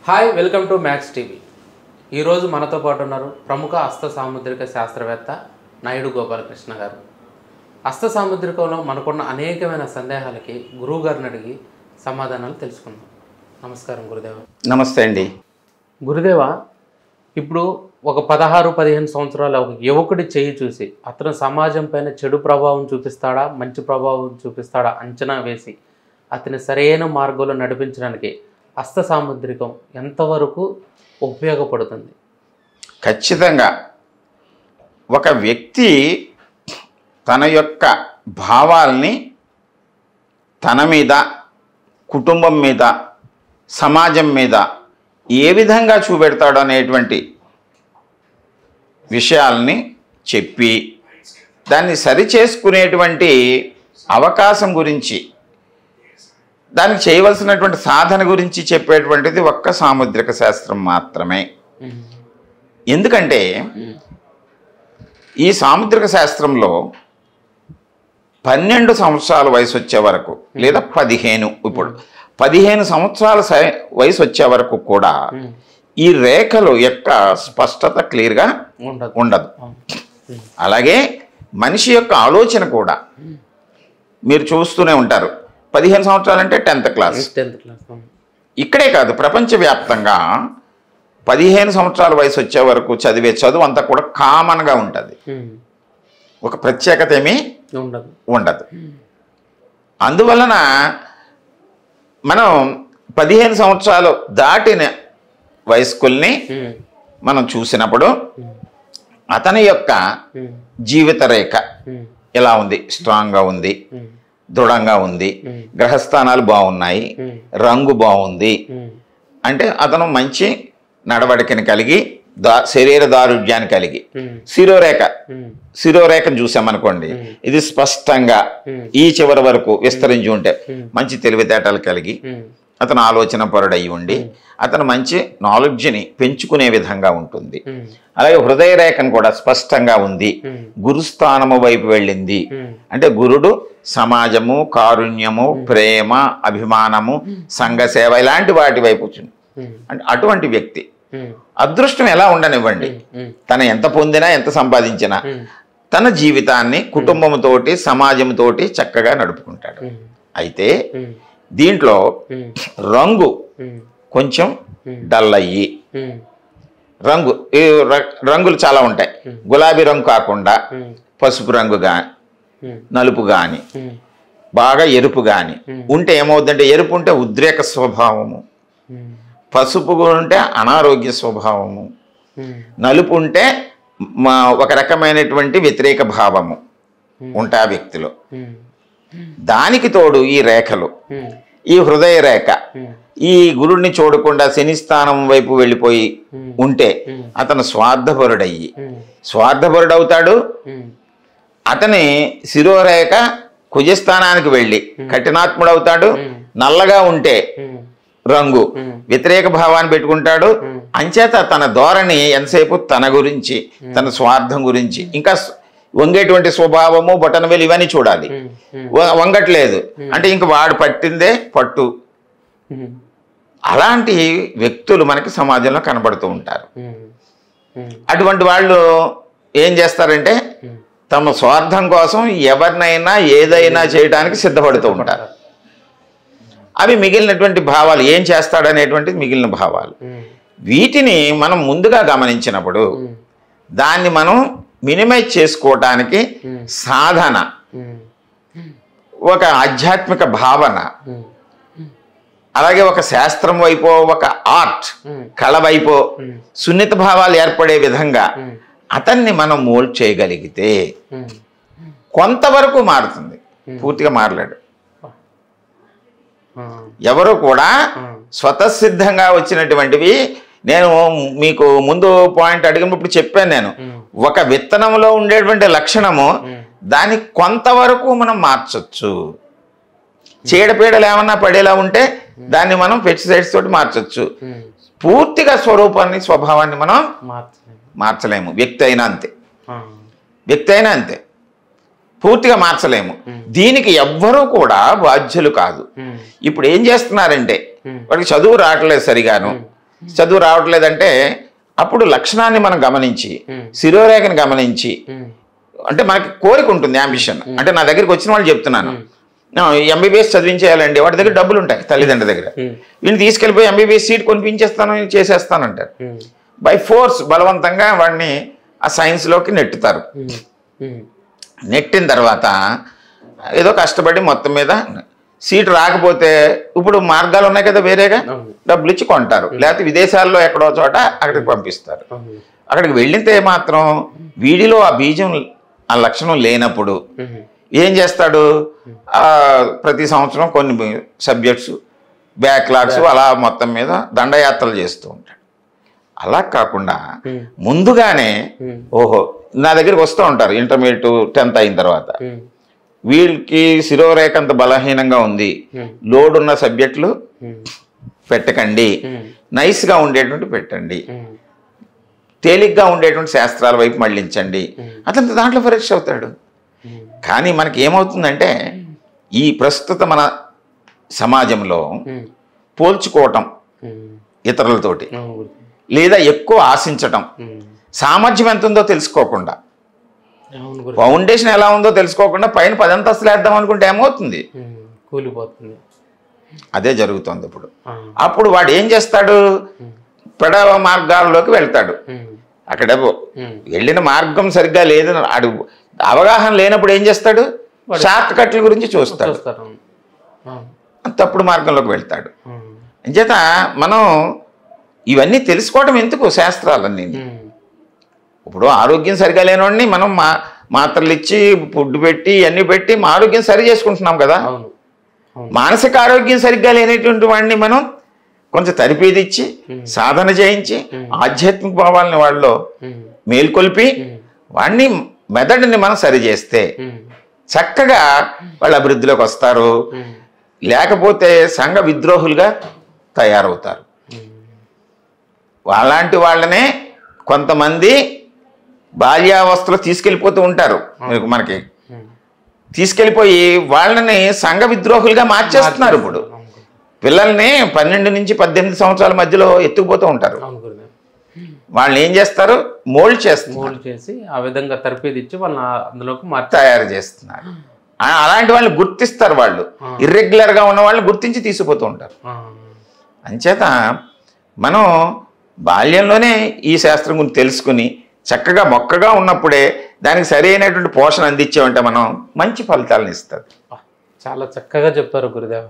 Hi welcome to max TV. ఈరోజు మనతో పాటు ఉన్నారు ప్రముఖ హస్త సాముద్రిక శాస్త్రవేత్త నాయుడు గోపాలకృష్ణ గారు. హస్త సాముద్రికంలో మనకున్న అనేకమైన సందేహాలకి గురువు గారిని అడిగి సమాధానాలు తెలుసుకుందాం. నమస్కారం గురుదేవ. నమస్తే అండి. గురుదేవ, ఇప్పుడు ఒక 16-15 సంవత్సరాల ఒక యువకుడి చేయి చూసి అతను సమాజం పైన చెడు ప్రభావం చూపిస్తాడా మంచి ప్రభావం చూపిస్తాడా అంచనా వేసి అతని సరైన మార్గంలో నడిపించడానికి హస్త సాముద్రికం ఎంతవరకు ఉపయోగపడుతుంది? ఖచ్చితంగా ఒక వ్యక్తి తన యొక్క భావాల్ని తన మీద, కుటుంబం మీద, సమాజం మీద ఏ విధంగా చూపెడతాడు అనేటువంటి విషయాల్ని చెప్పి దాన్ని సరిచేసుకునేటువంటి అవకాశం గురించి, దానికి చేయవలసినటువంటి సాధన గురించి చెప్పేటువంటిది ఒక్క సాముద్రిక శాస్త్రం మాత్రమే. ఎందుకంటే ఈ సాముద్రిక శాస్త్రంలో 12 సంవత్సరాల వయసు వచ్చే వరకు లేదా 15, ఇప్పుడు 15 సంవత్సరాల వయసు వచ్చే వరకు కూడా ఈ రేఖలు యొక్క స్పష్టత క్లియర్గా ఉండదు. అలాగే మనిషి యొక్క ఆలోచన కూడా మీరు చూస్తూనే ఉంటారు. 15 సంవత్సరాలు అంటే 10th క్లాస్. ఇక్కడే కాదు, ప్రపంచవ్యాప్తంగా 15 సంవత్సరాల వయసు వచ్చే వరకు చదివే చదువు అంతా కూడా కామన్గా ఉంటుంది. ఒక ప్రత్యేకత ఏమీ ఉండదు. అందువలన మనం 15 సంవత్సరాలు దాటిన వయస్కుల్ని మనం చూసినప్పుడు అతని యొక్క జీవిత రేఖ ఎలా ఉంది? స్ట్రాంగ్గా ఉంది, దృఢంగా ఉంది, గ్రహస్థానాలు బాగున్నాయి, రంగు బాగుంది అంటే అతను మంచి నడవడికని కలిగి శరీర దారుఢ్యాన్ని కలిగి, శిరోరేఖను చూసామనుకోండి, ఇది స్పష్టంగా ఈ చివరి వరకు విస్తరించి ఉంటే మంచి తెలివితేటలు కలిగి అతను ఆలోచన పరుడయి ఉండి అతను మంచి నాలెడ్జ్ని పెంచుకునే విధంగా ఉంటుంది. అలాగే హృదయ రేఖను కూడా స్పష్టంగా ఉంది, గురుస్థానము వైపు వెళ్ళింది అంటే గురుడు సమాజము, కారుణ్యము, ప్రేమ, అభిమానము, సంఘసేవ ఇలాంటి వాటి వైపు అంటే అటువంటి వ్యక్తి అదృష్టం ఎలా ఉండనివ్వండి, తను ఎంత పొందినా ఎంత సంపాదించినా తన జీవితాన్ని కుటుంబంతోటి సమాజంతోటి చక్కగా నడుపుకుంటాడు. అయితే దీంట్లో రంగు కొంచెం డల్ అయ్యి, రంగులు చాలా ఉంటాయి. గులాబీ రంగు కాకుండా పసుపు రంగు కానీ, నలుపు కానీ, బాగా ఎరుపు కానీ ఉంటే ఏమవుతుందంటే, ఎరుపు ఉంటే ఉద్రేక స్వభావము, పసుపు ఉంటే అనారోగ్య స్వభావము, నలుపు ఉంటే ఒక రకమైనటువంటి వ్యతిరేక భావము ఉంటాయి ఆ వ్యక్తిలో. దానికి తోడు ఈ రేఖలు, ఈ హృదయ రేఖ ఈ గురుడిని చూడకుండా శని స్థానం వైపు వెళ్ళిపోయి ఉంటే అతను స్వార్థపరుడవుతాడు. అతని శిరోరేఖ కుజస్థానానికి వెళ్ళి కఠినాత్ముడవుతాడు. నల్లగా ఉంటే రంగు వ్యతిరేక భావాన్ని పెట్టుకుంటాడు. అంచేత తన ధోరణి ఎంతసేపు తన గురించి, తన స్వార్థం గురించి, ఇంకా వంగేటువంటి స్వభావము, బొటనవేలు ఇవన్నీ చూడాలి. వంగట్లేదు అంటే ఇంక వాడు పట్టిందే పట్టు. అలాంటి వ్యక్తులు మనకి సమాజంలో కనబడుతూ ఉంటారు. అటువంటి వాళ్ళు ఏం చేస్తారంటే తమ స్వార్థం కోసం ఎవరినైనా ఏదైనా చేయడానికి సిద్ధపడుతూ ఉంటారు. అవి మిగిలినటువంటి భావాలు, ఏం చేస్తాడనేటువంటి మిగిలిన భావాలు. వీటిని మనం ముందుగా గమనించినప్పుడు దాన్ని మనం మినిమైజ్ చేసుకోవటానికి సాధన, ఒక ఆధ్యాత్మిక భావన, అలాగే ఒక శాస్త్రం వైపు, ఒక ఆర్ట్ కళ వైపు సున్నిత భావాలు ఏర్పడే విధంగా అతన్ని మనం మోల్డ్ చేయగలిగితే కొంతవరకు మారుతుంది. పూర్తిగా మారలేడు. ఎవరు కూడా స్వతసిద్ధంగా వచ్చినటువంటివి. నేను మీకు ముందు పాయింట్ అడిగినప్పుడు చెప్పాను, నేను ఒక విత్తనంలో ఉండేటువంటి లక్షణము దాన్ని కొంతవరకు మనం మార్చొచ్చు. చీడపీడలు ఏమన్నా పడేలా ఉంటే దాన్ని మనం పెస్టిసైడ్స్ తోటి మార్చొచ్చు. పూర్తిగా స్వరూపాన్ని, స్వభావాన్ని మనం మార్చలేము. వ్యక్తి అయినా అంతే, పూర్తిగా మార్చలేము. దీనికి ఎవ్వరూ కూడా బాధ్యులు కాదు. ఇప్పుడు ఏం చేస్తున్నారంటే వాడికి చదువు రావట్లేదు సరిగాను, చదువు రావట్లేదంటే అప్పుడు లక్షణాన్ని మనం గమనించి శిరోరేఖని గమనించి, అంటే మనకి కోరిక ఉంటుంది, అంబిషన్. అంటే నా దగ్గరికి వచ్చిన వాళ్ళు చెప్తున్నాను, ఎంబీబీఎస్ చదివించేయాలండి, వాడి దగ్గర డబ్బులు ఉంటాయి తల్లిదండ్రుల దగ్గర, వీళ్ళు తీసుకెళ్ళిపోయి ఎంబీబీఎస్ సీట్ కొనిపించేస్తాను, చేసేస్తానంటారు. బై ఫోర్స్ బలవంతంగా వాడిని ఆ సైన్స్లోకి నెట్టుతారు. నెట్టిన తర్వాత ఏదో కష్టపడి మొత్తం మీద సీట్ రాకపోతే ఇప్పుడు మార్గాలు ఉన్నాయి కదా, వేరేగా డబ్బులు ఇచ్చి కొంటారు, లేకపోతే విదేశాల్లో ఎక్కడో చోట అక్కడికి పంపిస్తారు. అక్కడికి వెళ్ళితే మాత్రం వీడిలో ఆ బీజం, ఆ లక్షణం లేనప్పుడు ఏం చేస్తాడు, ప్రతి సంవత్సరం కొన్ని సబ్జెక్ట్స్ బ్యాక్లాగ్స్ అలా మొత్తం మీద దండయాత్రలు చేస్తూ ఉంటాడు. అలా కాకుండా ముందుగానే ఓహో నా దగ్గరికి వస్తూ ఉంటారు ఇంటర్మీడియట్ 10th అయిన తర్వాత, వీళ్ళకి శిరోరేఖ అంత బలహీనంగా ఉంది, లోడ్ ఉన్న సబ్జెక్టులు పెట్టకండి, నైస్గా ఉండేటువంటి పెట్టండి, తేలిగ్గా ఉండేటువంటి శాస్త్రాల వైపు మళ్ళించండి, అతను దాంట్లో పరీక్ష అవుతాడు. కానీ మనకి ఏమవుతుందంటే ఈ ప్రస్తుత మన సమాజంలో పోల్చుకోవటం ఇతరులతోటి, లేదా ఎక్కువ ఆశించటం, సామర్థ్యం ఎంత ఉందో తెలుసుకోకుండా, ఫౌండేషన్ ఎలా ఉందో తెలుసుకోకుండా పైన 10 అంతస్తులు వేద్దాం అనుకుంటే ఏమవుతుంది, కూలిపోతుంది. అదే జరుగుతుంది ఇప్పుడు. అప్పుడు వాడు ఏం చేస్తాడు, పెడవ మార్గాల్లోకి వెళ్తాడు. అక్కడ వెళ్ళిన మార్గం సరిగ్గా లేదు, అడు అవగాహన లేనప్పుడు ఏం చేస్తాడు, షార్ట్ కట్ల గురించి చూస్తాడు, తప్పుడు మార్గంలోకి వెళ్తాడు. అంచేత మనం ఇవన్నీ తెలుసుకోవడం ఎందుకు, శాస్త్రాలన్నీ. ఇప్పుడు ఆరోగ్యం సరిగా లేనివాడిని మనం మాత్రలు ఇచ్చి ఫుడ్ పెట్టి ఇవన్నీ పెట్టి మా ఆరోగ్యం సరి చేసుకుంటున్నాం కదా. మానసిక ఆరోగ్యం సరిగ్గా లేనటువంటి వాడిని మనం కొంచెం తరిపేదిచ్చి సాధన చేయించి ఆధ్యాత్మిక భావాలని వాళ్ళలో మేల్కొల్పి వాడిని మెదడుని మనం సరి చేస్తే చక్కగా వాళ్ళు అభివృద్ధిలోకి వస్తారు, లేకపోతే సంఘ విద్రోహులుగా తయారవుతారు. అలాంటి వాళ్ళనే కొంతమంది బాల్యావస్థలో తీసుకెళ్ళిపోతూ ఉంటారు, మనకి తీసుకెళ్ళిపోయి వాళ్ళని సంఘ విద్రోహులుగా మార్చేస్తున్నారు. ఇప్పుడు పిల్లల్ని 12 నుంచి 18 సంవత్సరాల మధ్యలో ఎత్తుకుపోతూ ఉంటారు. వాళ్ళని ఏం చేస్తారు, మోల్డ్ చేసి ఆ విధంగా తర్పీదిచ్చి వాళ్ళని అందులోకి తయారు చేస్తున్నారు. అలాంటి వాళ్ళని గుర్తిస్తారు, వాళ్ళు ఇర్రెగ్యులర్గా ఉన్న వాళ్ళని గుర్తించి తీసుకుపోతూ ఉంటారు. అంచేత మనం బాల్యంలోనే ఈ శాస్త్రం గురించి తెలుసుకుని చక్కగా మొక్కగా ఉన్నప్పుడే దానికి సరైనటువంటి పోషణ అందించామంటే మనం మంచి ఫలితాలను ఇస్తుంది. చాలా చక్కగా చెప్పారు గురుదేవ.